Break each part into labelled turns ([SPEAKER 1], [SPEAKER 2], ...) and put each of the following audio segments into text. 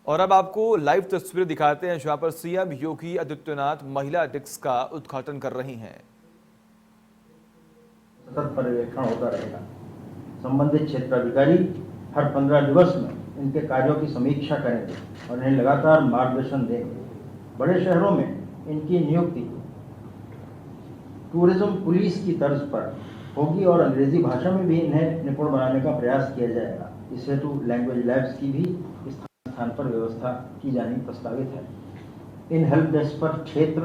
[SPEAKER 1] और अब आपको लाइव तस्वीरें दिखाते हैं जहां पर सीएम योगी आदित्यनाथ महिला डेस्क का उद्घाटन कर रही हैं।
[SPEAKER 2] सतत पर्यवेक्षण होता रहेगा। संबंधित क्षेत्राधिकारी हर 15 दिवस में इनके कार्यों की समीक्षा करेंगे और इन्हें लगातार मार्गदर्शन देंगे। बड़े शहरों में इनकी नियुक्ति टूरिज्म पुलिस की तर्ज पर होगी और अंग्रेजी भाषा में भी इन्हें निपुण बनाने का प्रयास किया जाएगा। इस हेतु लैंग्वेज लैब्स की भी स्थान पर व्यवस्था की जानी प्रस्तावित है। इन हेल्प डेस्क पर क्षेत्र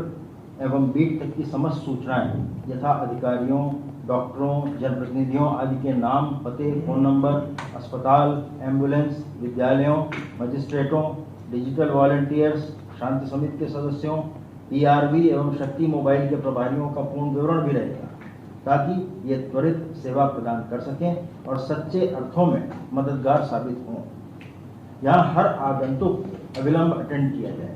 [SPEAKER 2] एवं बीट तक की समस्त सूचनाएं यथा अधिकारियों, डॉक्टरों, जनप्रतिनिधियों आदि के नाम, पते, फोन नंबर, अस्पताल, एम्बुलेंस, विद्यालयों, मजिस्ट्रेटों, डिजिटल वॉलंटियर्स, शांति समिति के सदस्यों, पीआरबी एवं शक्ति मोबाइल के प्रभारियों का पूर्ण विवरण भी रहेगा, ताकि ये त्वरित सेवा प्रदान कर सकें और सच्चे अर्थों में मददगार साबित हों। यहाँ हर आगंतुक अविलंब अटेंड किया जाएगा,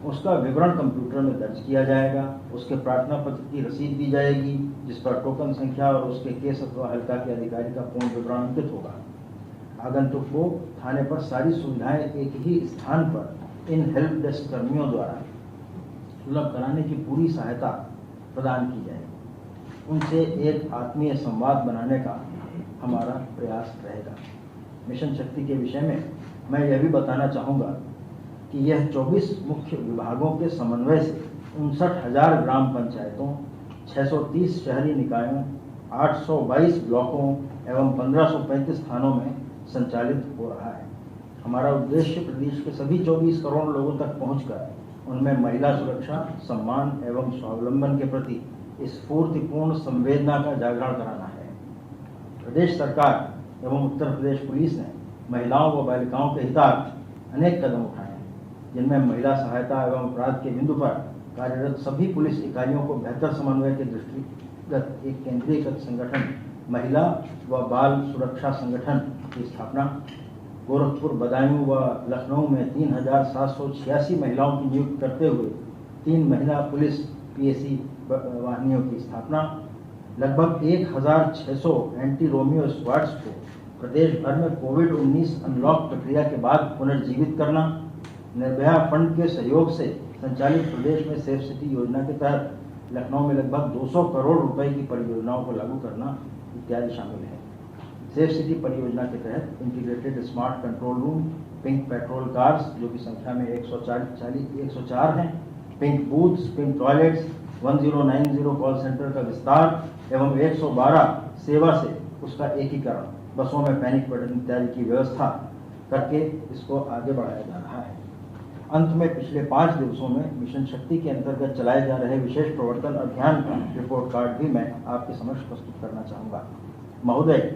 [SPEAKER 2] उसका विवरण कंप्यूटर में दर्ज किया जाएगा, उसके प्रार्थना पत्र की रसीद दी जाएगी जिस पर टोकन संख्या और उसके केस अथवा हल्का के अधिकारी का पूर्ण विवरण अंकित होगा। आगंतुक को थाने पर सारी सुविधाएं एक ही स्थान पर इन हेल्प डेस्क कर्मियों द्वारा सुलभ कराने की पूरी सहायता प्रदान की जाएगी। उनसे एक आत्मीय संवाद बनाने का हमारा प्रयास रहेगा। मिशन शक्ति के विषय में मैं यह भी बताना चाहूँगा कि यह 24 मुख्य विभागों के समन्वय से 59,000 ग्राम पंचायतों, 630 शहरी निकायों, 822 ब्लॉकों एवं 1535 थानों में संचालित हो रहा है। हमारा उद्देश्य प्रदेश के सभी 24 करोड़ लोगों तक पहुंचकर उनमें महिला सुरक्षा, सम्मान एवं स्वावलंबन के प्रति स्फूर्तिपूर्ण संवेदना का जागरण कराना है। प्रदेश सरकार एवं उत्तर प्रदेश पुलिस ने महिलाओं व बालिकाओं के हितार्थ अनेक कदम उठाए हैं, जिनमें महिला सहायता एवं अपराध के बिंदु पर कार्यरत सभी पुलिस इकाइयों को बेहतर समन्वय के दृष्टिगत एक केंद्रीयकृत संगठन महिला व बाल सुरक्षा संगठन की स्थापना, गोरखपुर, बदायूं व लखनऊ में 3,786 महिलाओं की नियुक्ति करते हुए 3 महिला पुलिस पीएसी वाहिनियों की स्थापना, लगभग 1,600 एंटी रोमियो स्क्वाड्स को प्रदेश भर में कोविड-19 अनलॉक प्रक्रिया के बाद पुनर्जीवित करना, निर्भया फंड के सहयोग से संचालित प्रदेश में सेफ सिटी योजना के तहत लखनऊ में लगभग 200 करोड़ रुपए की परियोजनाओं को लागू करना इत्यादि शामिल है। सेफ सिटी परियोजना के तहत integrated smart control room, pink patrol cars जो की संख्या में 104 हैं, pink booths, pink toilets, 1090 call centre का विस्तार एवं 112 सेवा से उसका एकीकरण, बसों में पैनिक बटन इत्यादि की व्यवस्था करके इसको आगे बढ़ाया जा रहा है। अंत में पिछले 5 दिवसों में मिशन शक्ति के अंतर्गत चलाए जा रहे विशेष प्रवर्तन अभियान का रिपोर्ट कार्ड भी मैं आपके समक्ष प्रस्तुत करना चाहूँगा। महोदय,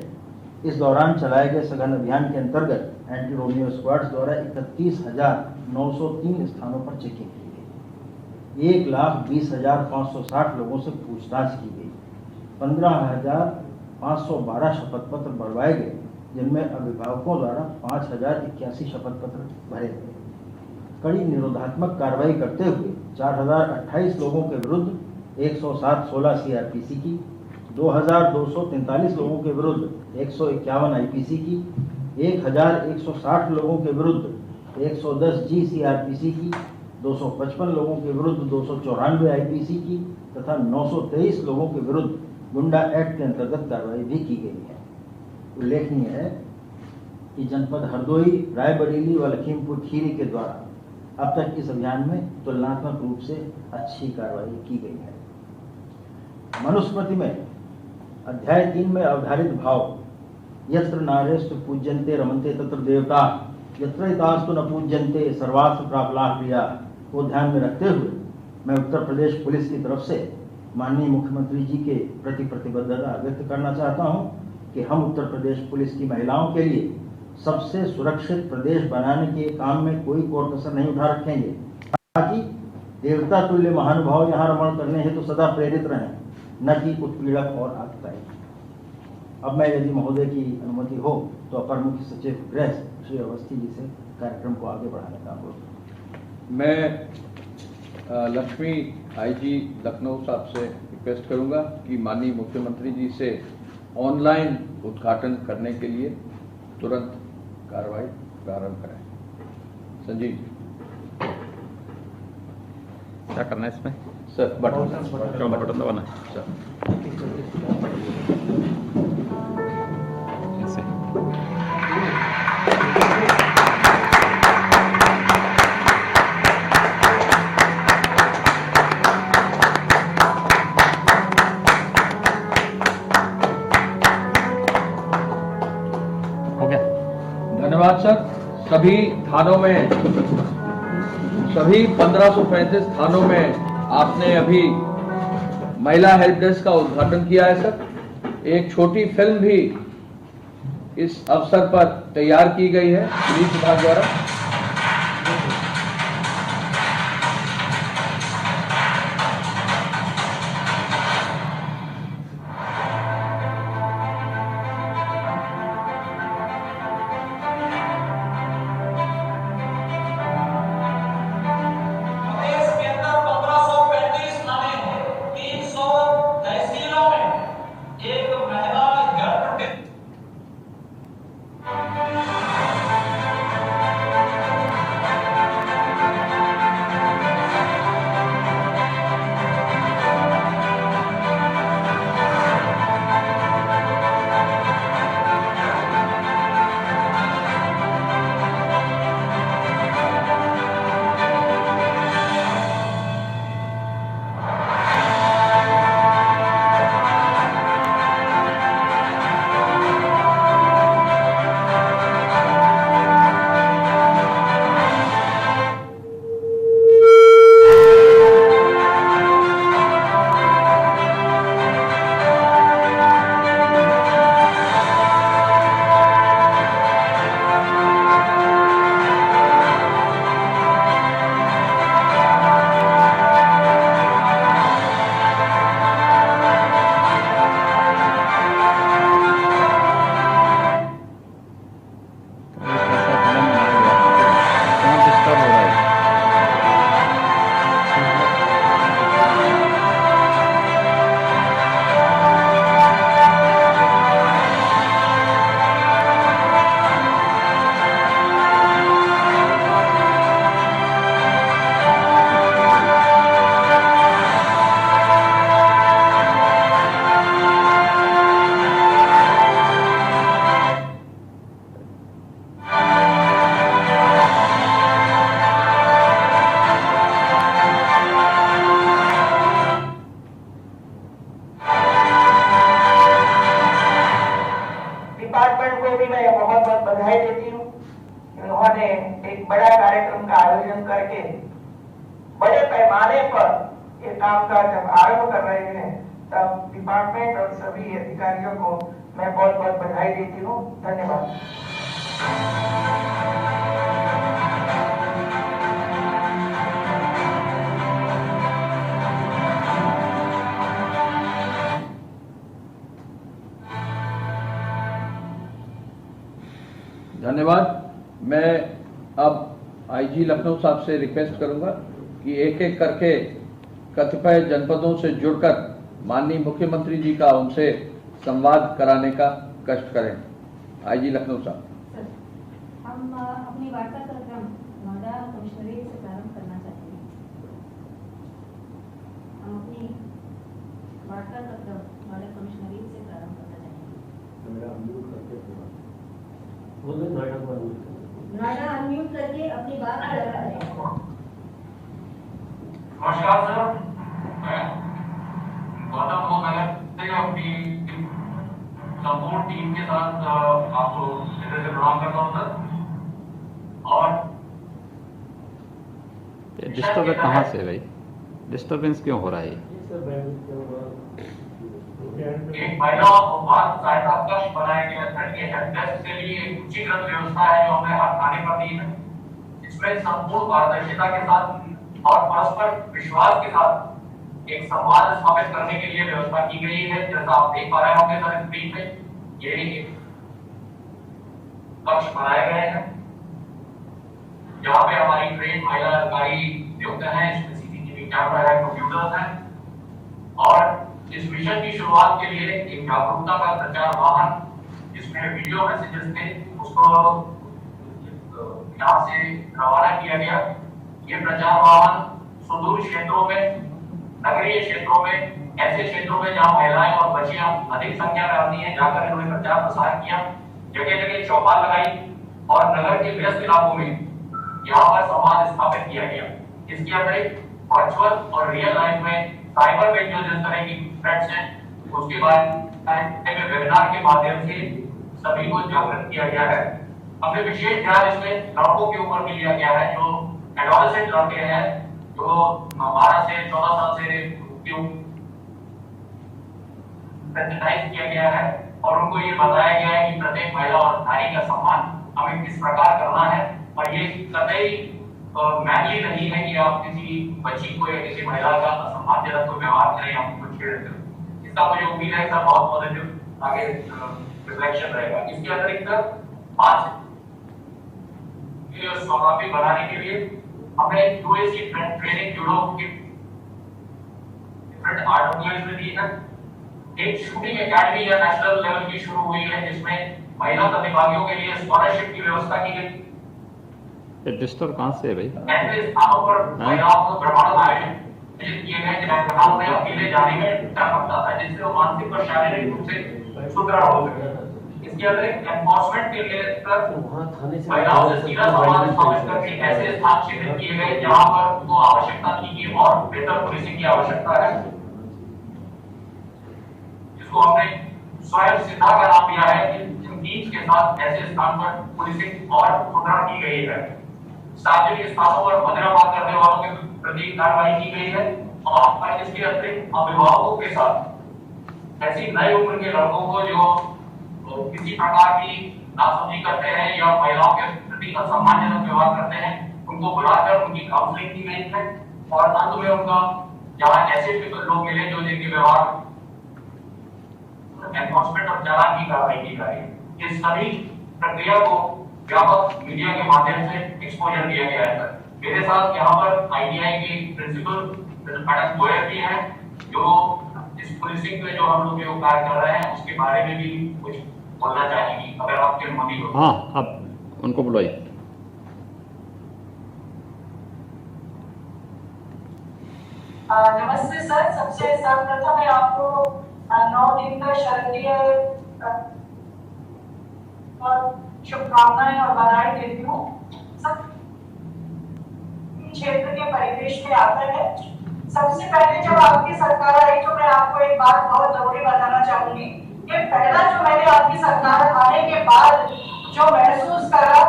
[SPEAKER 2] इस दौरान चलाए गए सघन अभियान के अंतर्गत एंटी रोमियो स्क्वाड्स द्वारा 31,903 स्थानों पर चेकिंग की गई, 1,20,560 लोगों से पूछताछ की गई, 15,512 शपथ पत्र भरवाए गए, जिनमें अभिभावकों द्वारा 5,081 शपथ पत्र भरे गए। कड़ी निरोधात्मक कार्रवाई करते हुए 4,028 लोगों के विरुद्ध 107/16 सीआरपीसी की, 2,243 लोगों के विरुद्ध 151 आईपीसी की, 1,160 लोगों के विरुद्ध 110 जी सीआरपीसी की, 255 लोगों के विरुद्ध 294 आईपीसी की तथा 923 लोगों के विरुद्ध गुंडा एक्ट के अंतर्गत कार्रवाई भी की गई है। उल्लेखनीय है कि जनपद हरदोई, रायबरेली व लखीमपुर खीरी के द्वारा अब तक इस अभियान में तुलनात्मक रूप से अच्छी कार्रवाई की गई है। मनुस्मृति में अध्याय 3 में अवधारित भाव यत्र नारेस्तु पूज्यन्ते रमन्ते तत्र देवता, यत्र हितास्तु न पूज्यन्ते सर्वास्तु प्राप्लाह प्रिया को ध्यान में रखते हुए मैं उत्तर प्रदेश पुलिस की तरफ से माननीय मुख्यमंत्री जी के प्रति प्रतिबद्धता व्यक्त करना चाहता हूं कि हम उत्तर प्रदेश पुलिस की महिलाओं के लिए सबसे सुरक्षित प्रदेश बनाने के काम में कोई कोर कसर नहीं उठा रखेंगे, ताकि देवता तुल्य महानुभाव यहाँ रमण करने हेतु तो सदा प्रेरित रहें, न कि उत्पीड़क और आतताई। अब मैं यदि महोदय की अनुमति हो तो अपर मुख्य सचिव गृह श्री अवस्थी जी से कार्यक्रम को आगे बढ़ाने का अनुरोध।
[SPEAKER 3] मैं लक्ष्मी आईजी लखनऊ साहब से रिक्वेस्ट करूंगा कि माननीय मुख्यमंत्री जी से ऑनलाइन उद्घाटन करने के लिए तुरंत कार्रवाई प्रारंभ करें। संजीव
[SPEAKER 4] क्या करना है इसमें?
[SPEAKER 3] सर बटन
[SPEAKER 4] क्यों बटन दबाना है?
[SPEAKER 3] सर
[SPEAKER 4] ऐसे हो गया।
[SPEAKER 3] धन्यवाद सर। सभी थानों में, सभी 1535 थानों में आपने अभी महिला हेल्प डेस्क का उद्घाटन किया है सर। एक छोटी फिल्म भी इस अवसर पर तैयार की गई है पुलिस विभाग द्वारा।
[SPEAKER 5] प्रदेश के अंदर 1535 थाने हैं, 300 तहसीलों में एक महिला हेल्प डेस्क
[SPEAKER 4] कैसा फिल्म बनाया गया है? कहाँ डिस्टर्ब हो रहा है?
[SPEAKER 5] डिपार्टमेंट को भी मैं बहुत बहुत बधाई देती हूँ। उन्होंने एक बड़ा कार्यक्रम का आयोजन करके बड़े पैमाने पर ये काम का जब आरंभ कर रहे हैं, तब डिपार्टमेंट और सभी अधिकारियों को मैं बहुत बहुत बधाई देती हूँ। धन्यवाद।
[SPEAKER 3] धन्यवाद। मैं अब आईजी लखनऊ साहब से रिक्वेस्ट करूंगा कि एक एक करके कतिपय जनपदों से जुड़कर माननीय मुख्यमंत्री जी का उनसे संवाद कराने का कष्ट करें। आईजी लखनऊ साहब।
[SPEAKER 6] सर, हम अपनी वार्ता कार्यक्रम नोएडा कमिश्नरेट से प्रारंभ करना चाहते हैं। हम अपनी वार्ता कार्यक्रम नोएडा कमिश्नरेट से प्रारंभ करना चाहेंगे। नोएडा अनम्यूट करके अपनी बात करें।
[SPEAKER 5] नमस्कार सर, मैं गौतम नगर से अपनी संपूर्ण टीम के साथ आपको सीधे से प्रणाम करता हूँ सर। और
[SPEAKER 4] ये डिस्टर्ब कहाँ से है भाई? डिस्टर्बेंस क्यों हो रहा है?
[SPEAKER 5] एक महिला उपवास सहायता कक्ष बनाया गया है। ये हेल्प डेस्क के लिए एक सूचीकृत व्यवस्था है जो हमने हर थाने पर दी है। इसमें संपूर्ण पारदर्शिता के साथ और परस्पर विश्वास के साथ एक संवाद स्थापित करने के लिए व्यवस्था की गई है। जैसा आप देख पा रहे होंगे सर स्क्रीन पे, ये कक्ष बनाए गए हैं जहाँ पे हमारी ट्रेन महिला अधिकारी नियुक्त हैं। इसमें सीसीटीवी कैमरा है, कंप्यूटर है। और इस मिशन की शुरुआत के लिए एक जागरूकता का प्रचार वाहन जिसमें वीडियो मैसेजेस थे उसको यहाँ से रवाना किया गया। ये प्रचार वाहन सुदूर क्षेत्रों में, नगरीय क्षेत्रों में, ऐसे क्षेत्रों में जहाँ महिलाएं और बच्चियां अधिक संख्या में आती हैं, जाकर इन्होंने प्रचार प्रसार किया। जगह जगह चौपाल लगाई और नगर के व्यस्त इलाकों में यहाँ पर संवाद स्थापित किया गया। इसके अतिरिक्त वर्चुअल और रियल लाइफ में साइबर में जो जिस तरह की थ्रेट्स हैं उसके बारे में वेबिनार के माध्यम से सभी को जागरूक किया गया है। हमने विशेष ध्यान इसमें लड़कों के ऊपर भी लिया गया है, जो एडोलेसेंट लड़के हैं, जो 12 से 14 साल से सेंसिटाइज किया गया है और उनको ये बताया गया है कि प्रत्येक महिला और नारी का सम्मान हमें किस प्रकार करना है। और ये कतई मैनली नहीं है कि आप किसी बच्ची को या किसी महिला का असम्मानजनक कोई व्यवहार करें या उनको छेड़ दें। इसका मुझे उम्मीद है सब बहुत पॉजिटिव आगे रिफ्लेक्शन रहेगा। इसके अतिरिक्त आज सोनोग्राफी बनाने के लिए हमने यूएससी ट्रेनिंग ब्यूरो की डिफरेंट आर्टिकल्स में दी है। एक शूटिंग एकेडमी या नेशनल लेवल की शुरू हुई है, जिसमें महिला प्रतिभागियों के लिए स्कॉलरशिप की व्यवस्था की गई।
[SPEAKER 4] डिस्टर्ब कहाँ से है भाई?
[SPEAKER 5] ऐसे स्थानों पर महिलाओं को प्रमाणन आयोजित किए गए जहां उन्हें अकेले जाने में डर लगता था, जिससे वो मानसिक और शारीरिक रूप से सुदृढ़ हो सके। इसके अतिरिक्त एनफोर्समेंट के लिए महिलाओं से सीधा संवाद स्थापित करके ऐसे स्थान चिन्हित किए गए जहां पर उनको आवश्यकता थी कि और बेहतर पुलिसिंग की आवश्यकता है, जिसको हमने स्वयं सिद्धा का नाम दिया है। इन टीम्स के साथ ऐसे स्थान पर पुलिसिंग और सुदृढ़ की गई है। सार्वजनिक स्थानों पर मदिरापान करने वालों के प्रति कार्रवाई की गई है और इसके अतिरिक्त अभिभावकों के साथ ऐसी नई उम्र के लड़कों को जो किसी प्रकार की नासमझी करते हैं या महिलाओं के प्रति असम्मानजनक व्यवहार करते हैं, उनको बुलाकर उनकी काउंसलिंग की गई है और अंत में उनका जहाँ ऐसे लोग मिले जो जिनके व्यवहार एनफोर्समेंट और चालान की कार्रवाई की जा रही है। इस सभी प्रक्रिया को व्यापक मीडिया के माध्यम से एक्सपोजर दिया गया है। मेरे साथ यहाँ पर आईटीआई के प्रिंसिपल मैडम गोयल भी हैं, जो इस पुलिसिंग में जो हम लोग जो कार्य कर रहे हैं उसके बारे में भी कुछ बोलना चाहेंगी, अगर आपकी अनुमति हो।
[SPEAKER 4] हाँ, आप उनको बुलाइए।
[SPEAKER 7] नमस्ते सर, सबसे सर्वप्रथम मैं आपको 9 दिन का शारदीय और शुभकामनाएं और बधाई देती हूँ। सब क्षेत्र के परिवेश में आता है। सबसे पहले जब आपकी सरकार आई तो मैं आपको एक बात बहुत जरूरी बताना चाहूंगी। ये पहला जो मैंने आपकी सरकार आने के बाद जो महसूस करा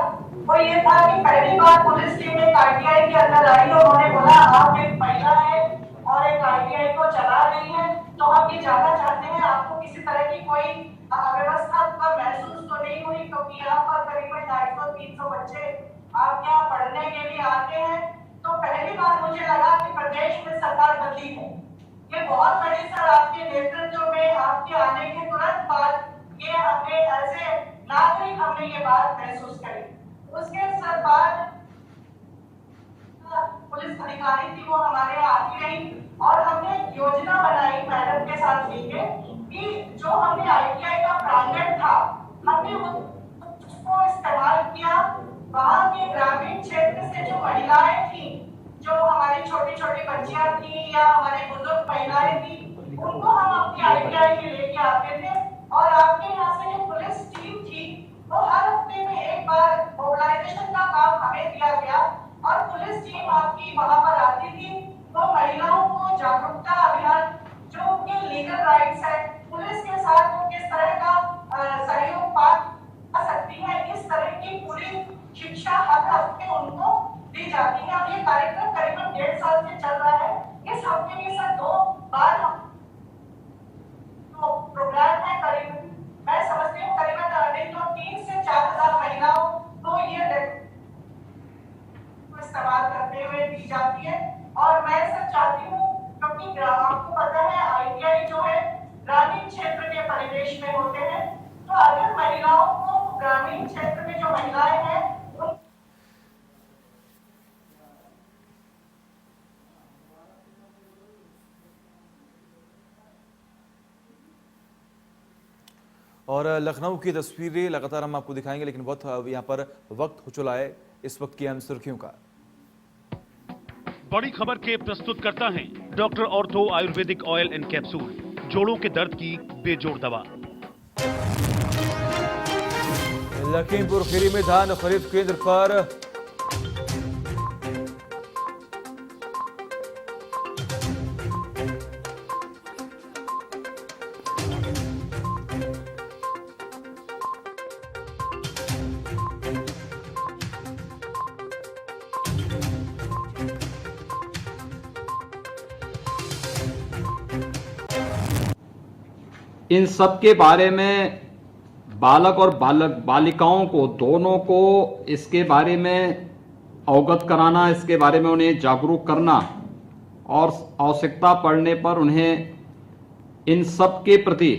[SPEAKER 7] वो ये था कि पहली बार पुलिस टीम एक आईटीआई के अंदर आई और उन्होंने बोला आप एक महिला है और एक आईटीआई को चला रही है, तो हम ये जानना चाहते हैं आपको किसी तरह की कोई अव्यवस्था पर महसूस तो नहीं हुई, क्योंकि यहाँ पर करीबन 250-300 बच्चे आपके यहाँ पढ़ने के लिए आते हैं। तो पहली बार मुझे लगा कि प्रदेश में सरकार बदली है। ये बहुत बड़ी सर आपके नेतृत्व में आपके आने के तुरंत बाद ये हमने ऐसे नागरिक हमने ये बात महसूस करी। उसके सर बाद पुलिस अधिकारी थी वो हमारे यहाँ आती रही और हमने योजना बनाई मैडम के साथ मिलकर कि जो हमने आईटीआई का प्रांगण था हमने उसको इस्तेमाल किया। वहाँ के ग्रामीण क्षेत्र से जो महिलाएं थी, जो हमारी छोटी छोटी बच्चियां थी या हमारे बुजुर्ग महिलाएं थी, उनको हम अपनी आईटीआई में लेके आते थे और आपके यहाँ से जो पुलिस टीम थी वो हर हफ्ते में एक बार मोबिलाइजेशन का काम हमें दिया गया और पुलिस टीम आपकी वहाँ पर आती थी। तो महिलाओं को जागरूकता अभियान जो उनके लीगल राइट्स है, पुलिस के साथ वो किस तरह का सहयोग पा सकती है, इस तरह की पूरी शिक्षा हर हफ्ते उनको दी जाती है। और ये कार्यक्रम करीबन 1.5 साल से चल रहा है। इस हफ्ते में सर 2 बार तो प्रोग्राम है। करीबन मैं समझती हूँ करीबन नहीं तो 3 से 4,000 महिलाओं को ये इस्तेमाल करते हुए दी जाती है। और मैं सर चाहती हूँ, क्योंकि आपको पता है आईटीआई जो है ग्रामीण क्षेत्र के परिवेश में होते हैं, तो अगर महिलाओं को ग्रामीण क्षेत्र में जो महिलाएं हैं
[SPEAKER 1] और लखनऊ की तस्वीरें लगातार हम आपको दिखाएंगे, लेकिन बहुत यहाँ पर वक्त हो चुका है। इस वक्त की अहम सुर्खियों का।
[SPEAKER 8] बड़ी खबर के प्रस्तुतकर्ता हैं doctor ortho Ayurvedic oil and capsule, जोड़ों के दर्द की बेजोड़ दवा।
[SPEAKER 1] लखीमपुर खीरी में धान खरीद केंद्र पर
[SPEAKER 9] इन सब के बारे में बालक और बालिकाओं को दोनों को इसके बारे में अवगत कराना, इसके बारे में उन्हें जागरूक करना और आवश्यकता पड़ने पर उन्हें इन सब के प्रति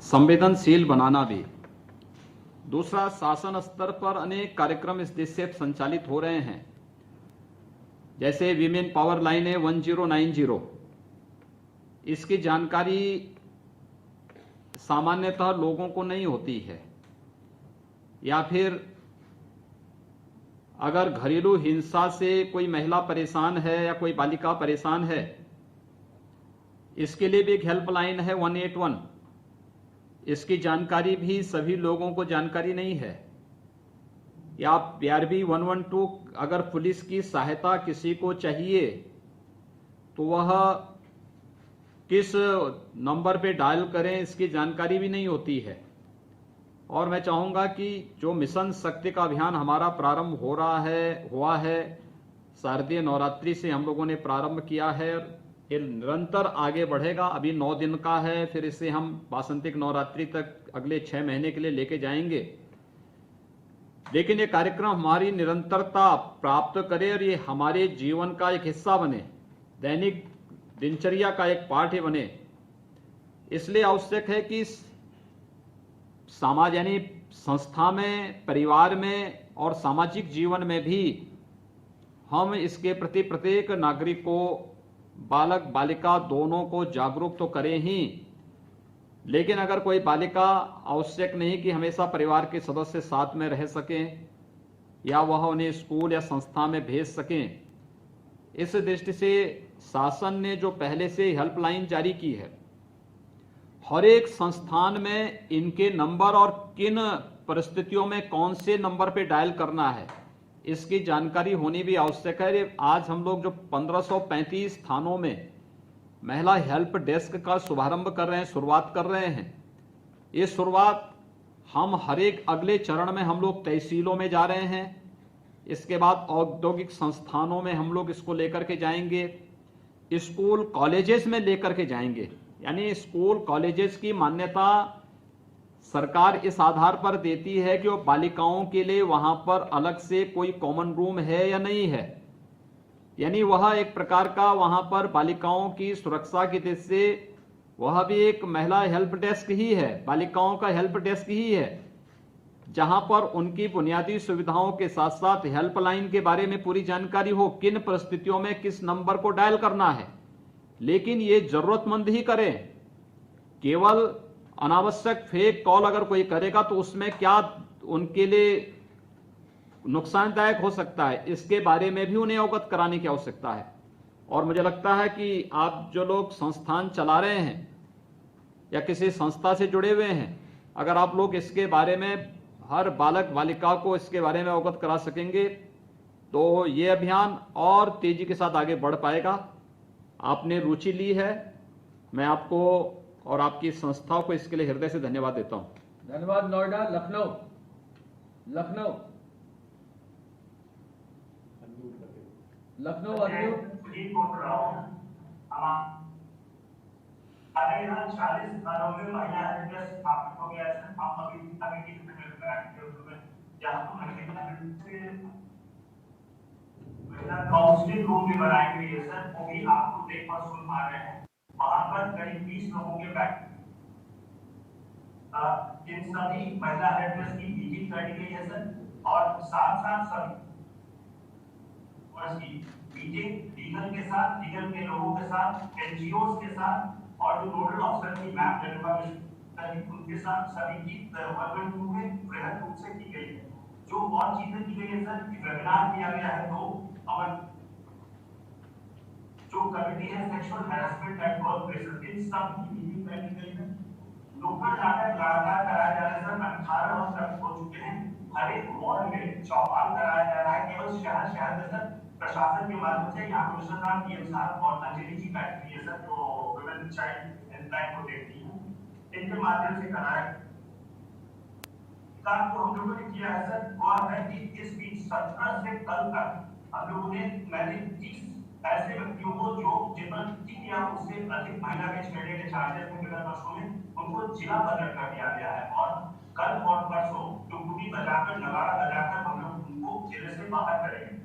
[SPEAKER 9] संवेदनशील बनाना भी। दूसरा, शासन स्तर पर अनेक कार्यक्रम इस दिशा से संचालित हो रहे हैं, जैसे विमेन पावर लाइन है 1090। इसकी जानकारी सामान्यतः लोगों को नहीं होती है, या फिर अगर घरेलू हिंसा से कोई महिला परेशान है या कोई बालिका परेशान है, इसके लिए भी एक हेल्पलाइन है 181। इसकी जानकारी भी सभी लोगों को जानकारी नहीं है। या BRB 112, अगर पुलिस की सहायता किसी को चाहिए तो वह किस नंबर पे डायल करें, इसकी जानकारी भी नहीं होती है। और मैं चाहूंगा कि जो मिशन शक्ति का अभियान हमारा प्रारंभ हुआ है, शारदीय नवरात्रि से हम लोगों ने प्रारंभ किया है, ये निरंतर आगे बढ़ेगा। अभी 9 दिन का है, फिर इसे हम वासंतिक नवरात्रि तक अगले 6 महीने के लिए लेके जाएंगे। लेकिन ये कार्यक्रम हमारी निरंतरता प्राप्त करे और ये हमारे जीवन का एक हिस्सा बने, दैनिक दिनचर्या का एक पार्ट ही बने। इसलिए आवश्यक है कि समाज यानी संस्था में, परिवार में और सामाजिक जीवन में भी हम इसके प्रति प्रत्येक नागरिक को, बालक बालिका दोनों को जागरूक तो करें ही, लेकिन अगर कोई बालिका, आवश्यक नहीं कि हमेशा परिवार के सदस्य साथ में रह सकें या वह उन्हें स्कूल या संस्था में भेज सकें। इस दृष्टि से शासन ने जो पहले से हेल्पलाइन जारी की है, हर एक संस्थान में इनके नंबर और किन परिस्थितियों में कौन से नंबर पे डायल करना है, इसकी जानकारी होनी भी आवश्यक है। आज हम लोग जो 1535 थानों में महिला हेल्प डेस्क का शुभारंभ कर रहे हैं, शुरुआत कर रहे हैं। ये शुरुआत हम हर एक अगले चरण में हम लोग तहसीलों में जा रहे हैं, इसके बाद औद्योगिक संस्थानों में हम लोग इसको लेकर के जाएंगे, स्कूल कॉलेजेस में लेकर के जाएंगे। यानी स्कूल कॉलेजेस की मान्यता सरकार इस आधार पर देती है कि वो बालिकाओं के लिए वहां पर अलग से कोई कॉमन रूम है या नहीं है, यानी वह एक प्रकार का वहां पर बालिकाओं की सुरक्षा की दृष्टि से वह भी एक महिला हेल्प डेस्क ही है, बालिकाओं का हेल्प डेस्क ही है, जहां पर उनकी बुनियादी सुविधाओं के साथ साथ हेल्पलाइन के बारे में पूरी जानकारी हो, किन परिस्थितियों में किस नंबर को डायल करना है। लेकिन ये जरूरतमंद ही करें, केवल अनावश्यक फेक कॉल अगर कोई करेगा तो उसमें क्या उनके लिए नुकसानदायक हो सकता है, इसके बारे में भी उन्हें अवगत कराने की आवश्यकता है। और मुझे लगता है कि आप जो लोग संस्थान चला रहे हैं या किसी संस्था से जुड़े हुए हैं, अगर आप लोग इसके बारे में हर बालक बालिका को इसके बारे में अवगत करा सकेंगे तो ये अभियान और तेजी के साथ आगे बढ़ पाएगा। आपने रुचि ली है, मैं आपको और आपकी संस्थाओं को इसके लिए हृदय से धन्यवाद देता हूं।
[SPEAKER 3] धन्यवाद। नोएडा, लखनऊ
[SPEAKER 5] बोल रहा हूँ। हमारे यहाँ 40 थानों में महिला हेल्प डेस्क स्थापित हो गया है। हम अभी काउंसलिंग रूम भी बनाए हुए हैं सर, वो भी आपको देख पर सुन पा रहे हैं। वहां पर करीब 20 लोगों के बैठ इन सभी महिला हेल्प डेस्क की मीटिंग करी गई है सर, और साथ साथ सभी मीटिंग लीगल के साथ, लीगल के लोगों के साथ, NGOs के साथ और जो नोडल ऑफिसर की मैप उनके साथ सभी की डेवलपमेंट में वृहद रूप से की गई है। जो और चीजें की गई है सर, वेबिनार किया गया है, तो अमर जो कमिटी है sexual harassment and work places, इन सब की मीटिंग रखी गई है। लोकल नाटक लगातार कराया जा रहा है सर, 18 वर्ष तक हो चुके हैं। हर एक वार्ड में चौपाल कराया जा रहा है, केवल शहर शहर में सर प्रशासन के माध्यम से। यहाँ कमिश्नर साहब, डीएम साहब और अंजलि जी बैठती है सर, जो वुमेन चाइल्ड हेल्पलाइन को देखती है, इनके माध्यम से कराया काम को हम लोगों ने किया है सर। वह है कि इस बीच 17 से कल तक हम लोगों ने मैंने 30 ऐसे व्यक्तियों को जो जिन पर 3 या उससे अधिक महिला के छेड़ने के चार्जेस में विगत वर्षों में, उनको जिला बदल कर दिया गया है। और कल और परसों टुकड़ी बजाकर, नगाड़ा बजाकर हम लोग उनको जिले से बाहर करेंगे।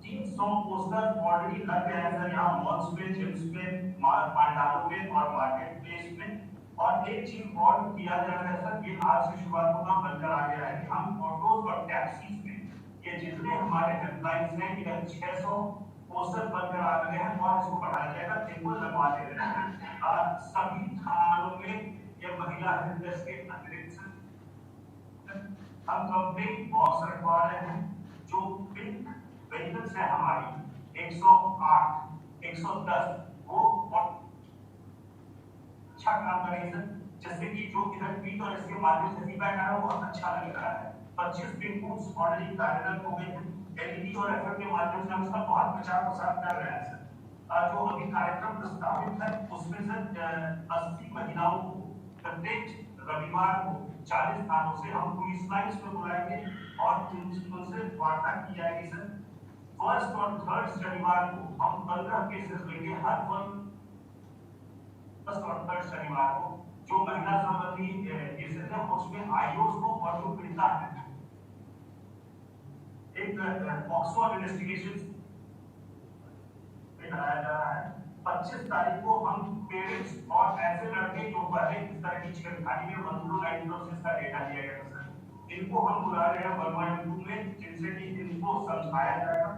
[SPEAKER 5] 300 पोस्टर ऑलरेडी लग गए हैं सर, यहाँ मॉल्स में, जिम्स में, पांडालों में और मार्केट प्लेस में। और एक चीज और किया जा रहा है सर, ये आज से शुरुआत होगा, बनकर आ गया है कि हम ऑटोज और टैक्सीज में ये जितने हमारे हेल्पलाइंस हैं, ये 600 पोस्टर बनकर आ गए हैं और इसको बढ़ाया जाएगा, इनको लगवा दे रहे हैं। सभी थानों में ये महिला हेल्प डेस्क के अतिरिक्त हम कंप्लेंट बॉक्स रखवा रहे हैं। जो पिंक व्हीकल्स है हमारी 108, 110, वो अच्छा काम करेंगे सर, जैसे कि जो इधर ट्वीट और इसके माध्यम से फीडबैक आ रहा है वो अच्छा लग रहा है। 25 पिन कोड्स ऑलरेडी कार्यरत हो गए हैं। एलईडी और एफएम के माध्यम से हम इसका बहुत प्रचार प्रसार कर रहे हैं सर। जो अभी कार्यक्रम प्रस्तावित है उसमें सर 80 महिलाओं को प्रत्येक रविवार को 40 स्थानों से हम पुलिस लाइन्स में बुलाएंगे और उनसे वार्ता की जाएगी सर। फर्स्ट और थर्ड शनिवार को हम 15 केसेस लेंगे, हर फर्स्ट और थर्ड शनिवार को जो महिला संबंधी केसेस है उसमें आईओस को और जो पीड़िता है एक पॉक्सो इन्वेस्टिगेशन कराया जा रहा है। 25 तारीख को हम पेरेंट्स और ऐसे लड़के जो पहले इस तरह की छेड़खानी में मंजूर लाइसेंस का डेटा लिया गया था सर, इनको हम बुला रहे हैं 112 में, जिनसे कि इनको समझाया जाएगा।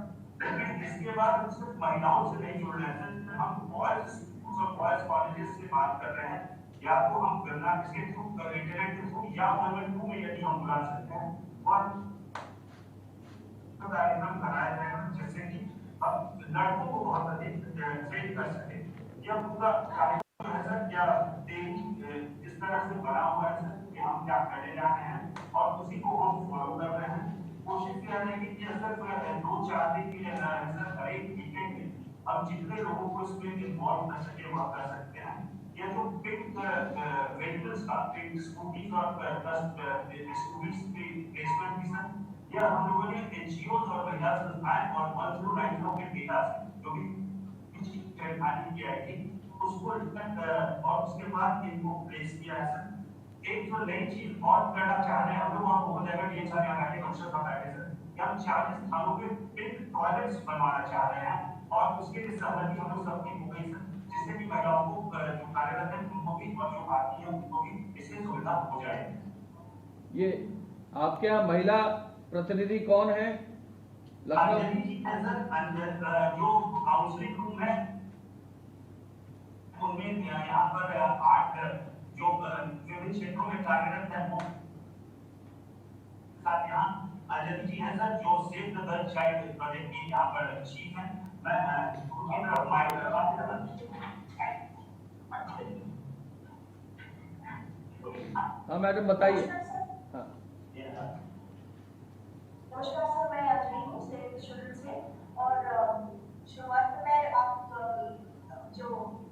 [SPEAKER 5] लेकिन इसके बाद सिर्फ महिलाओं से नहीं जुड़ रहे हैं, हम बॉयज और बॉयज कॉलेजेस से बात कर रहे हैं, या तो हम गन्ना इसके थ्रू, इंटरनेट के थ्रू या 112 में यदि हम बुला सकते हैं और कार्यक्रम कराया जाएगा, जिससे कि अब लड़कों को बहुत अधिक ट्रेन कर सके। यह पूरा कार्यक्रम जो है सर, क्या इस तरह से बना हुआ है सर कि हम क्या करने जा रहे हैं और उसी को हम फॉलो कर रहे हैं। कोशिश किया जाए कि सिर्फ 2-4 दिन के लिए सर, हर एक वीकेंड में हम जितने लोगों को इसमें इन्वॉल्व कर सके वह कर सकते हैं। ये जो पिंक व्हीकल्स का, पिंक स्कूटीज और 10 स्कूटीज की प्लेसमेंट भी सर, यह हम लोगों ने एनजीओ और महिला संस्थाएं और 109 के डेटा से जो भी छेड़खानी की आई थी उसको और उसके बाद इनको प्लेस किया है सर। एक जो नई चीज और करना चाह रहे हैं हम लोग, वहाँ हो जाएगा ये सारे आगे अवसर का बैठे सर, कि हम 40 स्थानों पे पिंक टॉयलेट्स बनवाना चाह रहे हैं और उसके लिए सहमति हम लोग सबकी हो गई सर, जिससे कि महिलाओं को जो कार्यरत है उनको भी और जो आती है उनको भी इससे सुविधा हो जाएगी।
[SPEAKER 3] ये आपके यहाँ महिला प्रतिनिधि कौन है? लखनऊ
[SPEAKER 5] जो काउंसलिंग रूम है उनमें यहाँ पर 8 जो विभिन्न क्षेत्रों में कार्यरत है वो साथ यहाँ अंजलि जी हैं सर, जो save the girl child project की यहाँ पर चीफ है। मैं उनकी तरफ माइक करवाता हूँ।
[SPEAKER 3] हाँ मैडम बताइए। हाँ
[SPEAKER 7] नमस्कार सर, मैं अंजलि हूँ सेव स्टूडेंट से। और शुरुआत में आप जो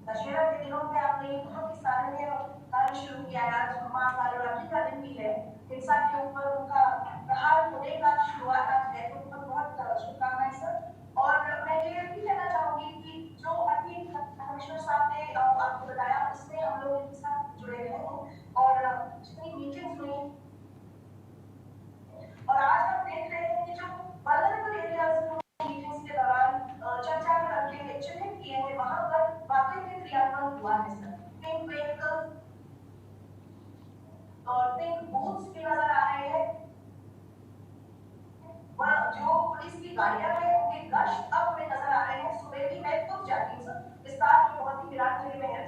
[SPEAKER 7] दशहरा के दिनों में आपने बहुत ही सराहनीय कार्य शुरू किया है। आज मां कालरात्रि का दिन भी है, हिंसा के ऊपर उनका प्रहार होने का शुरुआत आज है, तो बहुत शुभकामनाएं सर। और मैं ये भी कहना चाहूंगी कि जो अभी कमिश्नर साहब ने आपको बताया उसमें हम लोग इनके साथ जुड़े रहे और जितनी मीटिंग्स हुई और आज हम देख रहे हैं कि जो वल्नरेबल एरियाज मीटिंग्स के दौरान चर्चा करके चिन्हित किए हैं, वहां पर वाकई में क्रियान्वयन हुआ है सर। पिंक व्हीकल्स और पिंक बूथ्स भी नजर आ रहे हैं। वह जो पुलिस की गाड़ियां हैं उनकी गश्त अब हमें नजर आ रहे हैं। सुबह भी मैं खुद जाती हूँ सर, विस्तार जो बहुत ही विराट नगरी में है,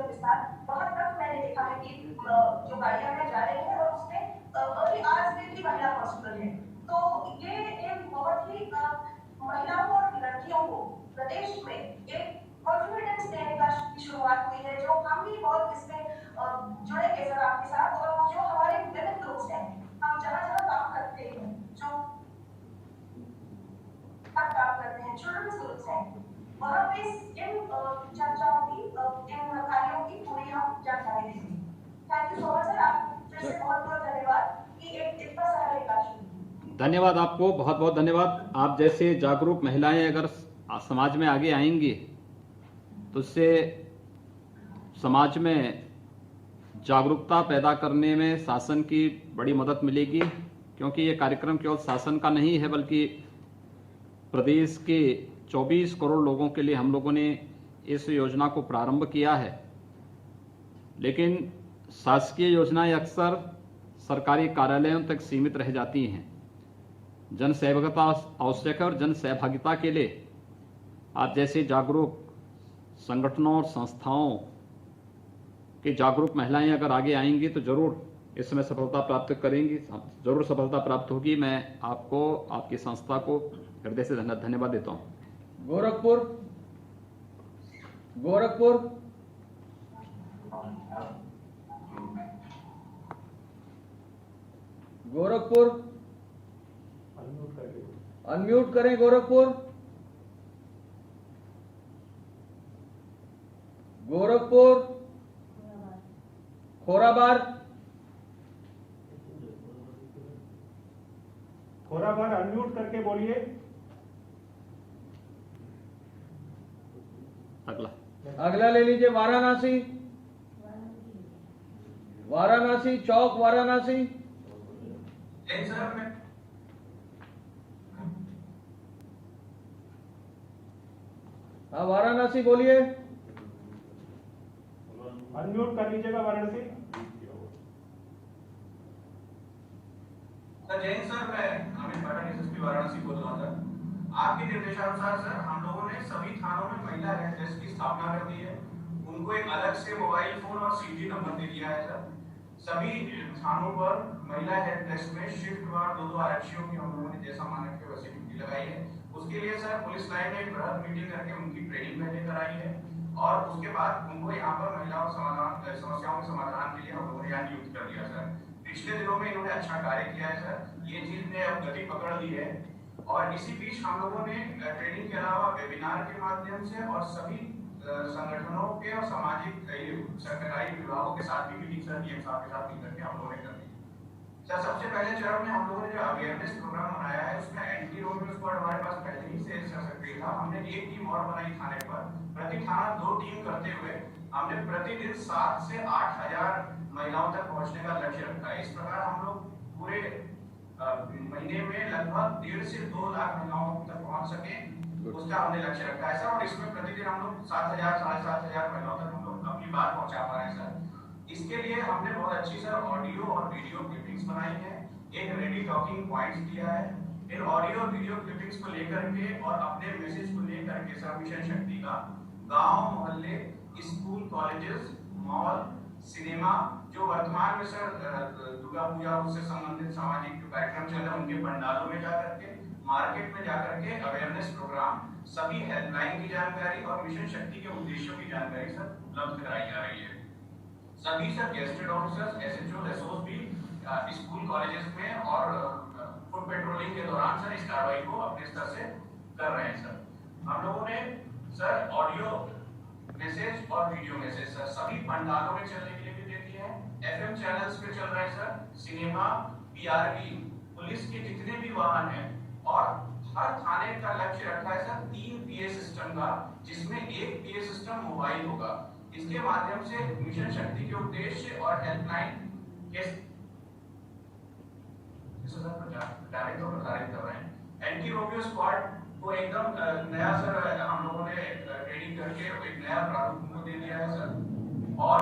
[SPEAKER 7] विस्तार वहां तक मैंने देखा है कि जो गाड़ियां हैं जा रही हैं और उसमें अभी आज में भी महिला हॉस्पिटल है। तो ये एक बहुत ही महिलाओं और लड़कियों को प्रदेश में एक कॉन्फिडेंस देने का शुरुआत हुई है, जो हम भी बहुत इसमें जुड़ेंगे सर आपके साथ। और जो हमारे विभिन्न ग्रुप्स हैं, हम जहाँ जहाँ काम करते हैं, जो काम करते हैं, चिल्ड्रंस ग्रुप्स हैं, वहाँ पे इन चर्चाओं की, इन कार्यों की पूरी हम जानकारी देंगे। Thank you so much sir, आप फिर से बहुत बहुत धन्यवाद कि एक इतना सारा विकास।
[SPEAKER 9] धन्यवाद आपको, बहुत बहुत धन्यवाद। आप जैसे जागरूक महिलाएं अगर समाज में आगे आएंगी तो उससे समाज में जागरूकता पैदा करने में शासन की बड़ी मदद मिलेगी, क्योंकि ये कार्यक्रम केवल शासन का नहीं है बल्कि प्रदेश के 24 करोड़ लोगों के लिए हम लोगों ने इस योजना को प्रारंभ किया है। लेकिन शासकीय योजनाएं अक्सर सरकारी कार्यालयों तक सीमित रह जाती हैं। जन सहभागिता आवश्यक है और जन सहभागिता के लिए आप जैसे जागरूक संगठनों और संस्थाओं की जागरूक महिलाएं अगर आगे आएंगी तो जरूर इसमें सफलता प्राप्त करेंगी, जरूर सफलता प्राप्त होगी। मैं आपको, आपकी संस्था को हृदय से धन्यवाद देता हूं।
[SPEAKER 3] गोरखपुर, गोरखपुर, गोरखपुर, अनम्यूट करें गोरखपुर, गोरखपुर, खोराबार,
[SPEAKER 10] खोराबार अनम्यूट करके बोलिए।
[SPEAKER 3] अगला ले लीजिए वाराणसी, वाराणसी चौक, वाराणसी। हाँ वाराणसी बोलिए।
[SPEAKER 10] अनम्यूट कर लीजिएगा वाराणसी।
[SPEAKER 5] सर जय हिंद सर, मैं अमित पाठक एसएसपी वाराणसी बोल रहा हूँ सर। आपके निर्देशानुसार सर हम लोगों ने सभी थानों में महिला हेल्प डेस्क की स्थापना कर दी है। उनको एक अलग से मोबाइल फोन और सीटी नंबर दे दिया है सर। सभी थानों पर महिला हेल्प डेस्क में शिफ्टवार 2-2 आरक्षियों की हम लोगों ने जैसा मानक के वैसे ड्यूटी लगाई है। उसके लिए सर पुलिस लाइन में एक बृहद मीटिंग करके उनकी ट्रेनिंग पहले कराई है और उसके बाद उनको यहाँ पर महिलाओं समस्याओं के समाधान के लिए हम लोगों ने यहाँ नियुक्त कर दिया सर। पिछले दिनों में इन्होंने अच्छा कार्य किया है सर। ये चीज ने अब गति पकड़ ली है और इसी बीच हम लोगों ने ट्रेनिंग के अलावा वेबिनार के माध्यम से और सभी संगठनों के और सामाजिक सरकारी विभागों के साथ भी मीटिंग सर डीएम साहब के साथ मिलकर के हम लोगों ने कर दी सर। सबसे पहले चरण में हम लोगों ने जो अवेयरनेस प्रोग्राम बनाया है उसमें एंटी रोमियो स्क्वाड हमारे पास पहले ही से सक्रिय था। हमने एक टीम और बनाई थाने पर, प्रति थाना 2 टीम करते हुए हमने प्रतिदिन 7 से 8 हजार महिलाओं तक पहुंचने का लक्ष्य रखा है। इस प्रकार हम लोग पूरे महीने में लगभग 1.5 से 2 लाख महिलाओं तक पहुंच सके, उसका हमने लक्ष्य रखा है सर। और इसमें प्रतिदिन हम लोग 7,000 साढ़े 7,000 महिलाओं तक हम लोग अपनी बात पहुंचा पा रहे हैं सर। इसके लिए हमने बहुत अच्छी सर ऑडियो और वीडियो क्लिपिंग्स बनाई है, एक रेडी टॉकिंग पॉइंट्स दिया है। इन ऑडियो और वीडियो क्लिपिंग्स को लेकर के और अपने मैसेज को लेकर के सर मिशन शक्ति का गांव, मोहल्ले, स्कूल, कॉलेजेस, मॉल, सिनेमा, जो वर्तमान में सर दुर्गा पूजा उससे संबंधित सामाजिक जो कार्यक्रम चल रहे हैं उनके पंडालों में जाकर के, मार्केट में जाकर के अवेयरनेस प्रोग्राम, सभी हेल्पलाइन की जानकारी और मिशन शक्ति के उद्देश्यों की जानकारी सर उपलब्ध कराई जा रही है। सभी सर गेस्टेड ऑफिसर्स, एसएचओ, एसओस भी स्कूल कॉलेजेस में और फुट पेट्रोलिंग के दौरान सर इस कार्रवाई को अपने स्तर से कर रहे हैं सर। हम लोगों ने सर ऑडियो मैसेज और वीडियो मैसेज सर सभी पंडालों में चलने के लिए भी दे दिए हैं। एफएम चैनल्स पे चल रहे हैं सर, सिनेमा, पीआरवी, पुलिस के जितने भी वाहन हैं और हर थाने का लक्ष्य रखा है सर 3 पीए सिस्टम का, जिसमें एक पीए सिस्टम मोबाइल होगा। इसके माध्यम से मिशन शक्ति के उद्देश्य और हेल्पलाइन के प्रचारित कर रहे हैं। एंटी रोमियो स्क्वाड को एकदम नया सर हम लोगों ने ट्रेनिंग करके एक नया प्रारूप उनको दे दिया है सर और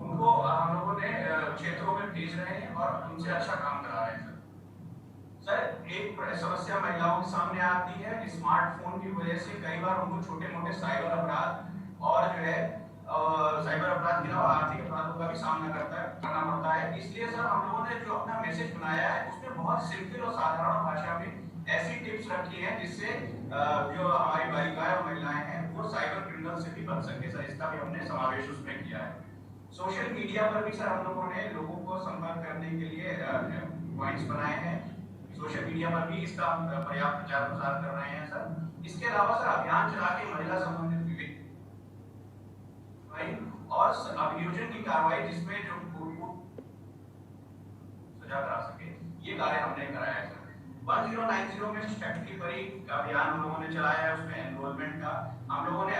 [SPEAKER 5] उनको हम लोगों ने क्षेत्रों में भेज रहे हैं और उनसे अच्छा काम करा रहे हैं सर। एक समस्या महिलाओं के सामने आती है, स्मार्टफोन की वजह से कई बार उनको छोटे मोटे साइबर अपराध और जो है साइबर अपराध के अलावा आर्थिक अपराधों का भी सामना करना पड़ता है। इसलिए सर हम लोगों ने जो अपना मैसेज बनाया है उसमें बहुत सिंपल और साधारण भाषा में ऐसी टिप्स रखी है जिससे जो हमारी बालिकाएं और महिलाएं हैं वो साइबर क्रिमिनल से भी बच सके सर, इसका भी हमने समावेश उसमें किया है। सोशल मीडिया पर भी सर हम लोगों ने लोगों को संपर्क करने के लिए पॉइंट्स बनाए हैं। सोशल मीडिया पर भी इसका पर्याप्त प्रचार प्रसार कर रहे हैं सर। इसके अलावा सर अभियान चला के महिला संबंधित और अभियोजन की कार्रवाई जिसमें जो सजा करा सके, ये कार्य हमने कराया है सर। 1090 में स्टैट्यूटरी परी का अभियान हम लोगों ने चलाया है, उसमें एनरोलमेंट का हम लोगों ने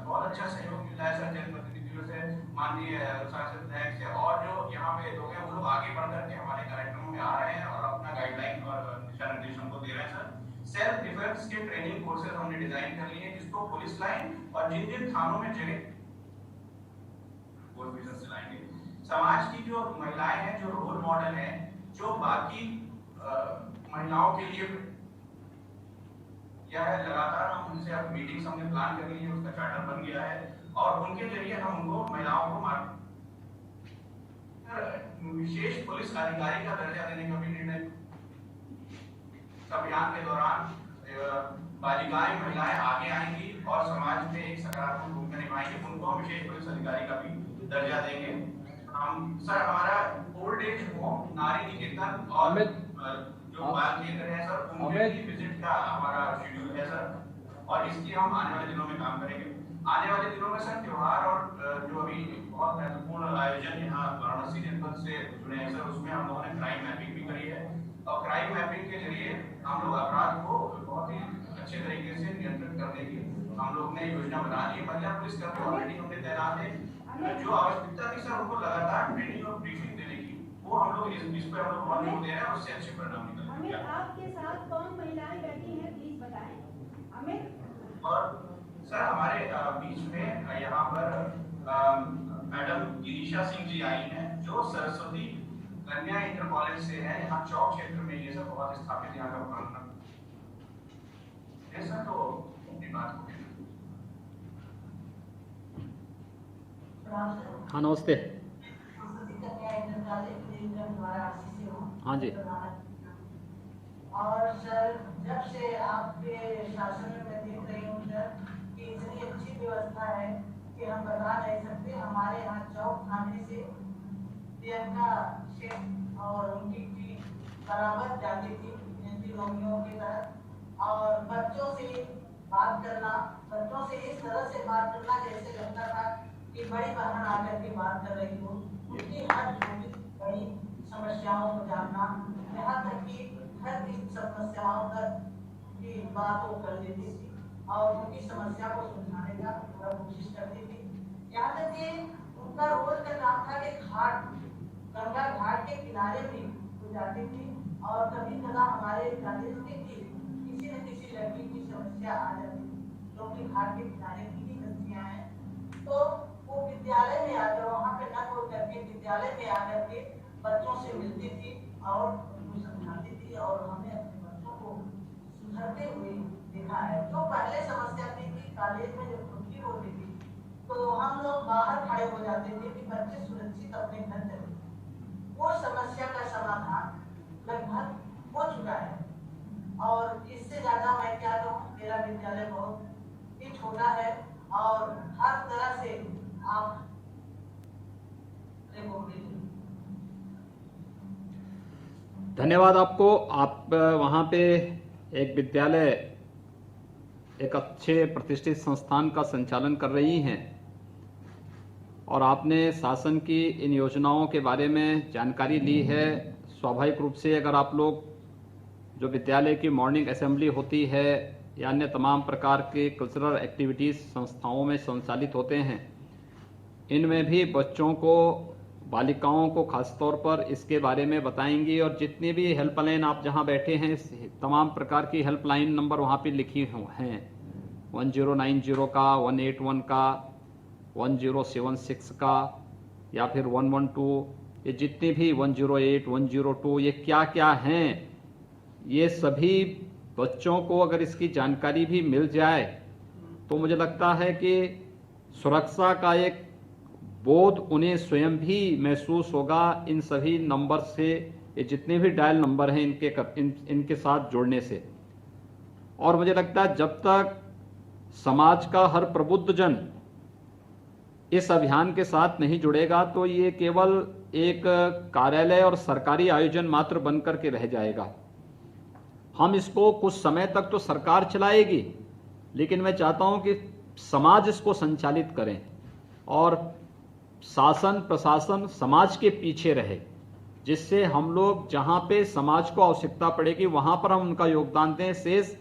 [SPEAKER 5] बहुत अच्छा सहयोग मिला है सर जनप्रतिनिधियों से, माननीय शासन विधायक से, और जो यहाँ पे लोग हैं वो लोग आगे बढ़ करके हमारे कार्यक्रमों में आ रहे हैं और अपना गाइडलाइन और दिशा निर्देश हमको दे रहे हैं सर। सेल्फ डिफेंस के ट्रेनिंग कोर्सेज हमने डिजाइन कर लिए हैं जिसको पुलिस लाइन और जिन जिन थानों में जगह चलाएंगे। समाज की जो महिलाएं हैं, जो रोल मॉडल हैं, जो बाकी महिलाओं के लिए क्या है, लगातार हम उनसे अब मीटिंग्स हमने प्लान कर ली है, उसका चार्टर बन गया है और उनके जरिए हम उनको महिलाओं को विशेष पुलिस अधिकारी का दर्जा देने का भी निर्णय। अभियान के दौरान बालिकाएं महिलाएं आगे आएंगी और समाज में एक सकारात्मक भूमिका निभाएंगी, उनको हम विशेष पुलिस अधिकारी का भी दर्जा देंगे। हम सर हमारा ओल्ड एज होम, नारी निकेतन और जो बाल केंद्र है सर, उनके विजिट का हमारा शेड्यूल है सर और इसकी हम आने वाले दिनों में काम करेंगे। आने वाले दिनों में सर त्योहार और जो अभी बहुत महत्वपूर्ण आयोजन यहाँ वाराणसी जनपद से जुड़े हैं सर, उसमें हम लोगों ने क्राइम मैपिंग भी करी है और क्राइम मैपिंग के जरिए हम लोग अपराध को बहुत ही अच्छे तरीके से नियंत्रित करने की हम लोग ने योजना बना ली है। महिला पुलिस कर्मी ऑलरेडी हमने तैनात है, जो आवश्यकता थी सर उनको लगातार ट्रेनिंग और ब्रीफिंग देने की, वो हम लोग इस पे हम लोग बहुत जोर दे रहे हैं, उससे अच्छे परिणाम निकलेंगे।
[SPEAKER 6] आपके साथ कौन महिलाएं बैठी हैं प्लीज बताएं अमित।
[SPEAKER 5] और सर हमारे बीच में यहाँ पर मैडम गिरीशा सिंह जी आई हैं जो सरस्वती कन्या इंटर कॉलेज से है, यहाँ चौक क्षेत्र में ये सब बहुत स्थापित यहाँ का प्रांगण है सर। तो अपनी बात को
[SPEAKER 9] हाँ नमस्ते। हाँ जी।
[SPEAKER 7] और सर जब से आपके शासन में मैं देख रही हूँ सर कि इतनी अच्छी व्यवस्था है कि हम बता नहीं सकते। हमारे यहाँ चौक थाने से प्रियंका शेख और उनकी टीम बराबर जाती थी एंटी रोमियो के तहत, और बच्चों से बात करना, बच्चों से इस तरह से बात करना जैसे लगता था कि बड़ी बहन आकर के बात कर रही हो, उनकी हर छोटी बड़ी समस्याओं को जानना, यहाँ तक कि हर किसी समस्याओं तक की बात वो कर देती थी और उनकी समस्या को सुलझाने का पूरा कोशिश करती थी। यहाँ तक कि उनका रोज का काम था कि गंगा घाट के किनारे भी वो जाती थी और कभी कदा हमारे कॉलेज में किसी न किसी लड़की की समस्या आ जाती थी, क्योंकि घाट के किनारे की ही बच्चियां हैं, तो वो विद्यालय में आकर वहाँ पे न बोल करके विद्यालय में आकर के बच्चों से मिलती थी और उनको समझाती थी और हमने अपने बच्चों को सुधरते हुए देखा है। जो पहले समस्या थी कि कॉलेज में जब छुट्टी होती थी तो हम लोग बाहर खड़े हो जाते थे कि बच्चे सुरक्षित अपने घर चले, वो समस्या का समाधान लगभग हो चुका है। और इससे ज्यादा मैं क्या कहूँ, मेरा विद्यालय बहुत ही छोटा है और हर तरह से आप
[SPEAKER 9] धन्यवाद आपको। आप वहाँ पे एक विद्यालय, एक अच्छे प्रतिष्ठित संस्थान का संचालन कर रही हैं और आपने शासन की इन योजनाओं के बारे में जानकारी ली है। स्वाभाविक रूप से अगर आप लोग जो विद्यालय की मॉर्निंग असेंबली होती है या अन्य तमाम प्रकार के कल्चरल एक्टिविटीज़ संस्थाओं में संचालित होते हैं, इनमें भी बच्चों को, बालिकाओं को खासतौर पर इसके बारे में बताएंगी और जितनी भी हेल्पलाइन आप जहां बैठे हैं, तमाम प्रकार की हेल्पलाइन नंबर वहां पे लिखी हैं, 1090 का, 181 का, 1076 का या फिर 112, ये जितने भी 108, 102, ये क्या क्या हैं, ये सभी बच्चों को अगर इसकी जानकारी भी मिल जाए तो मुझे लगता है कि सुरक्षा का एक बोध उन्हें स्वयं भी महसूस होगा इन सभी नंबर से, ये जितने भी डायल नंबर हैं इनके साथ जुड़ने से। और मुझे लगता है जब तक समाज का हर प्रबुद्ध जन इस अभियान के साथ नहीं जुड़ेगा तो ये केवल एक कार्यालय और सरकारी आयोजन मात्र बनकर के रह जाएगा। हम इसको कुछ समय तक तो सरकार चलाएगी, लेकिन मैं चाहता हूं कि समाज इसको संचालित करें और शासन प्रशासन समाज के पीछे रहे, जिससे हम लोग जहां पे समाज को आवश्यकता पड़ेगी वहां पर हम उनका योगदान दें। शेष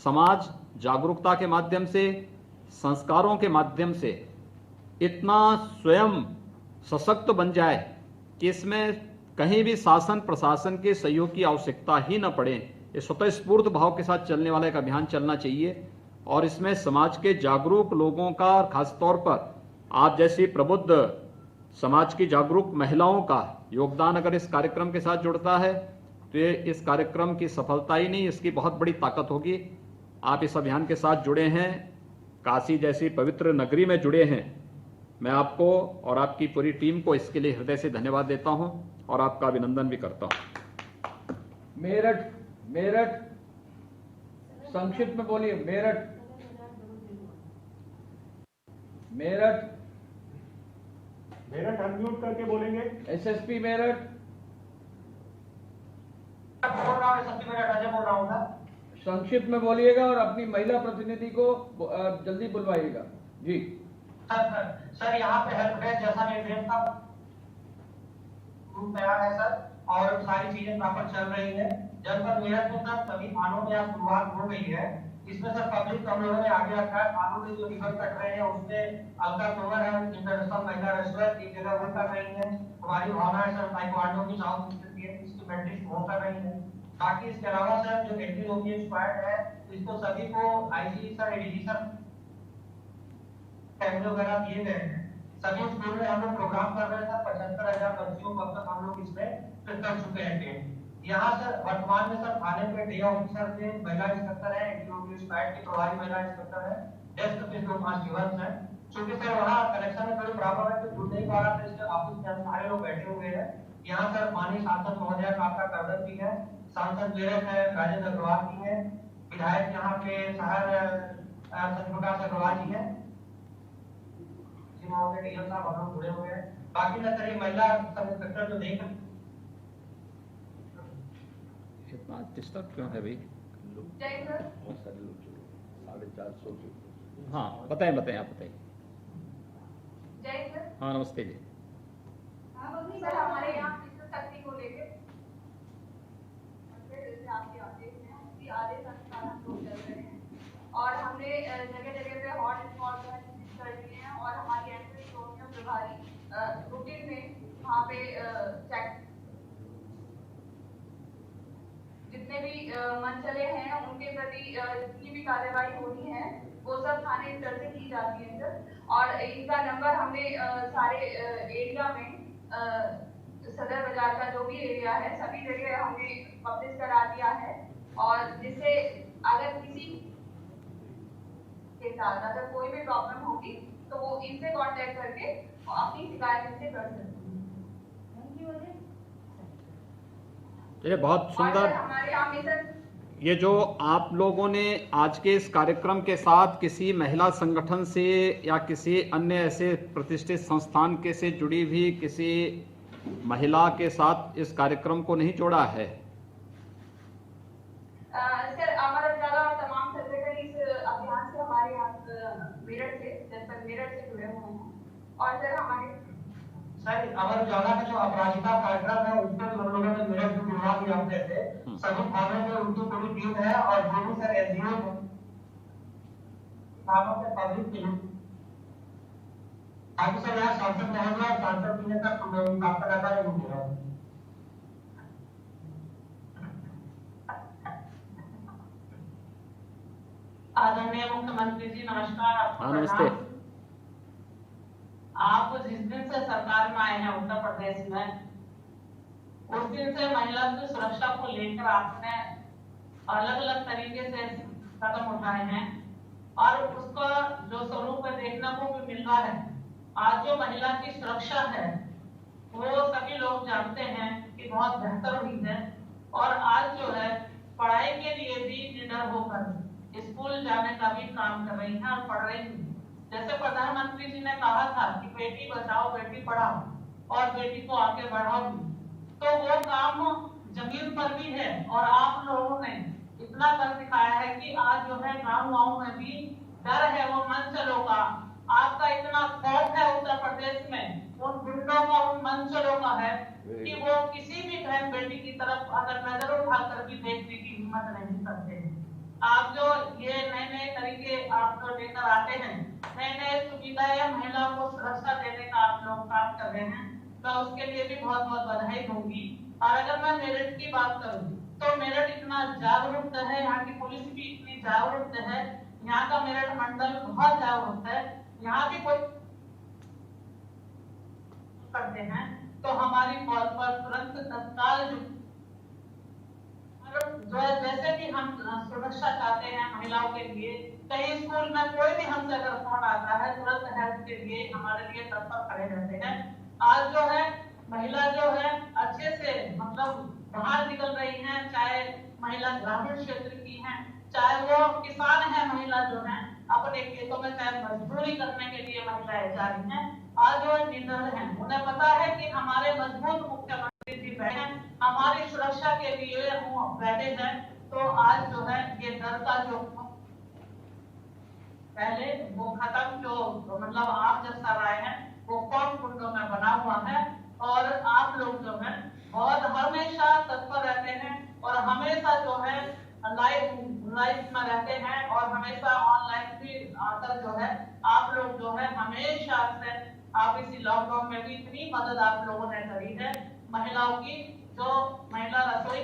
[SPEAKER 9] समाज जागरूकता के माध्यम से, संस्कारों के माध्यम से इतना स्वयं सशक्त बन जाए कि इसमें कहीं भी शासन प्रशासन के सहयोग की आवश्यकता ही न पड़े। ये स्वतः स्फूर्त भाव के साथ चलने वाला एक अभियान चलना चाहिए और इसमें समाज के जागरूक लोगों का और खासतौर पर आप जैसी प्रबुद्ध समाज की जागरूक महिलाओं का योगदान अगर इस कार्यक्रम के साथ जुड़ता है तो ये इस कार्यक्रम की सफलता ही नहीं, इसकी बहुत बड़ी ताकत होगी। आप इस अभियान के साथ जुड़े हैं, काशी जैसी पवित्र नगरी में जुड़े हैं। मैं आपको और आपकी पूरी टीम को इसके लिए हृदय से धन्यवाद देता हूं और आपका अभिनंदन भी करता हूं।
[SPEAKER 3] मेरठ संक्षिप्त में बोलिए।
[SPEAKER 10] मेरठ अनम्यूट करके बोलेंगे।
[SPEAKER 3] एसएसपी मेरठ।
[SPEAKER 5] बोल रहा हूँ एसएसपी मेरठ, अजय बोल रहा हूँ मैं।
[SPEAKER 3] संक्षिप्त में बोलिएगा और अपनी महिला प्रतिनिधि को जल्दी बुलवाइएगा जी।
[SPEAKER 5] सर यहाँ पे हेल्प डेस्क जैसा निर्देश था तैयार है सर, और सारी चीजें प्रॉपर चल रही है। जनपद मेरठ में सर सभी थानों में आज शुरुआत हो गई है। इसमें सर पब्लिक हम लोगों ने आगे रखा है। थानों में जो रिवर कट रहे हैं उसमें अलका तोमर है, इंटरनेशनल महिला रेस्टोरेंट एक जगह वो कर रही है। हमारी भावना है सर ताइक्वांडो की साउथ इसकी मेंटरिंग वो कर रही है। बाकी इसके अलावा सर जो एंटी ओपीएम स्क्वाड है इसको सभी को आईजी सर एडीजी सर कैमरे वगैरह दिए गए हैं। सभी स्कूल में हम लोग प्रोग्राम कर रहे हैं। 75,000 बच्चियों को अब तक हम लोग इसमें कर चुके हैं। यहाँ सर वर्तमान में सर थाने पे डे ऑफिसर से महिला इंस्पेक्टर है, एंटी स्क्वाड के प्रभारी महिला इंस्पेक्टर है, डेस्क पे 2 कांस्टेबल्स हैं। क्योंकि सर वहाँ कनेक्शन में थोड़ी प्रॉब्लम है तो जुड़ नहीं पा रहा था, इसलिए ऑफिस में सारे लोग बैठे हुए हैं। यहाँ सर माननीय सांसद महोदय का आपका कर्तव्य भी है, सांसद मेरठ है राजेंद्र अग्रवाल जी है, विधायक यहाँ पे शहर सत्यप्रकाश अग्रवाल जी है, साहब हम लोग जुड़े हुए हैं। बाकी ना सर ये महिला सब इंस्पेक्टर जो देख
[SPEAKER 9] इतना डिस्टर्ब क्यों है भाई?
[SPEAKER 6] जय सर।
[SPEAKER 9] 450। हाँ बताएं आप बताइए।
[SPEAKER 6] जय सर।
[SPEAKER 9] हाँ नमस्ते जी।
[SPEAKER 6] सर हमारे यहाँ शिक्षक शक्ति को लेकर जैसे आपके आदेश हैं उसकी आदेश अनुसार हम लोग चल रहे हैं और हमने जगह जगह पे हॉट स्पॉट कर दिए हैं और हमारी एंट्री सोनियम प्रभारी रूटीन में वहाँ पे चेक जितने भी मनचले हैं उनके प्रति जितनी भी कार्यवाही होनी है वो सब थाने स्तर से की जाती है सर। और इनका नंबर हमने सारे एरिया में सदर बाजार का जो भी एरिया है सभी जगह हमने पब्लिश करा दिया है और जिससे अगर किसी के साथ अगर कोई भी प्रॉब्लम होगी तो वो इनसे कांटेक्ट करके अपनी शिकायत इनसे कर सकते हैं।
[SPEAKER 9] ये बहुत सुंदर।
[SPEAKER 6] हमारे यहाँ मिशन
[SPEAKER 9] ये जो आप लोगों ने आज के इस कार्यक्रम के साथ किसी महिला संगठन से या किसी अन्य ऐसे प्रतिष्ठित संस्थान के से जुड़ी हुई किसी महिला के साथ इस कार्यक्रम को नहीं जोड़ा है?
[SPEAKER 6] सर अमर उजाला और तमाम सेक्रेटरी इस अभियान से हमारे यहाँ मेरठ से जनपद मेरठ से जुड़े हुए हैं और सर हमारे
[SPEAKER 5] सर अमर उजाला का जो अपराजिता कार्यक्रम है उसमें हम लोगों ने मेरठ से जुड़वा दिया अपने से सभी थानों में उनकी पूरी टीम है और जो भी सर एसडीओ थानों से पब्लिक के बाकी सर यहाँ सांसद महोदय और सांसद जी ने तक आपका लगा है। आदरणीय मुख्यमंत्री जी नमस्कार।
[SPEAKER 9] नमस्ते।
[SPEAKER 7] आप जिस दिन से सरकार में आए हैं उत्तर प्रदेश में उस दिन से महिला की सुरक्षा को लेकर आपने अलग अलग तरीके से कदम उठाए हैं और उसका जो स्वरूप देखने को भी मिल रहा है आज जो महिला की सुरक्षा है वो सभी लोग जानते हैं कि बहुत बेहतर हुई है और आज जो है पढ़ाई के लिए भी निडर होकर स्कूल जाने का भी काम कर रही हैं और पढ़ रही हैं। जैसे प्रधानमंत्री जी ने कहा था कि बेटी बचाओ बेटी पढ़ाओ और बेटी को आगे बढ़ाओ, तो वो काम जमीन पर भी है और आप लोगों ने इतना कर दिखाया है कि आज जो है गाँव में भी डर है वो मंचलों का। आपका इतना खौफ है उत्तर प्रदेश में उन गुंडों का, उन मंचलों का है कि वो किसी भी बहन बेटी की तरफ अगर नजर उठाकर भी देखने की हिम्मत नहीं करते। आप जो ये नए तरीके आप जो लेकर आते हैं, नए सुविधाएं महिलाओं को सुरक्षा देने का आप लोग काम कर रहे हैं, मैं उसके लिए भी बहुत बहुत बधाई दूंगी। और अगर मैं मेरठ की बात करूं तो मेरठ इतना जागरूक है, यहाँ की पुलिस भी इतनी जागरूक है, यहाँ का मेरठ मंडल बहुत जागरूक है। यहाँ भी कोई करते हैं तो हमारी कॉल पर तुरंत तत्काल जो है, जैसे कि हम सुरक्षा चाहते हैं महिलाओं के लिए, कहीं स्कूल में कोई भी हमसे अगर फोन आता है तुरंत हेल्प के लिए हमारे लिए तत्पर खड़े रहते हैं। आज जो है महिला जो है अच्छे से मतलब बाहर निकल रही है, चाहे महिला ग्रामीण क्षेत्र की है, चाहे वो किसान है, महिला जो है अपने खेतों में चाहे मजदूरी करने के लिए महिलाएं जा रही हैं। आज जो निडर हैं, उन्हें पता है कि हमारे मजबूत मुख्यमंत्री जी बैठे हमारी सुरक्षा के लिए वो बैठे हैं, तो आज जो है ये डर का जो पहले वो खत्म जो मतलब आप जैसा राय है वो कौन कुंडों में बना हुआ है। और आप लोग जो है बहुत हमेशा तत्पर रहते हैं और हमेशा जो है लाइव में रहते हैं और हमेशा ऑनलाइन भी आकर जो है आप लोग जो है हमेशा से आप इसी लॉकडाउन में भी इतनी मदद आप लोगों ने करी है महिलाओं की, जो महिला रसोई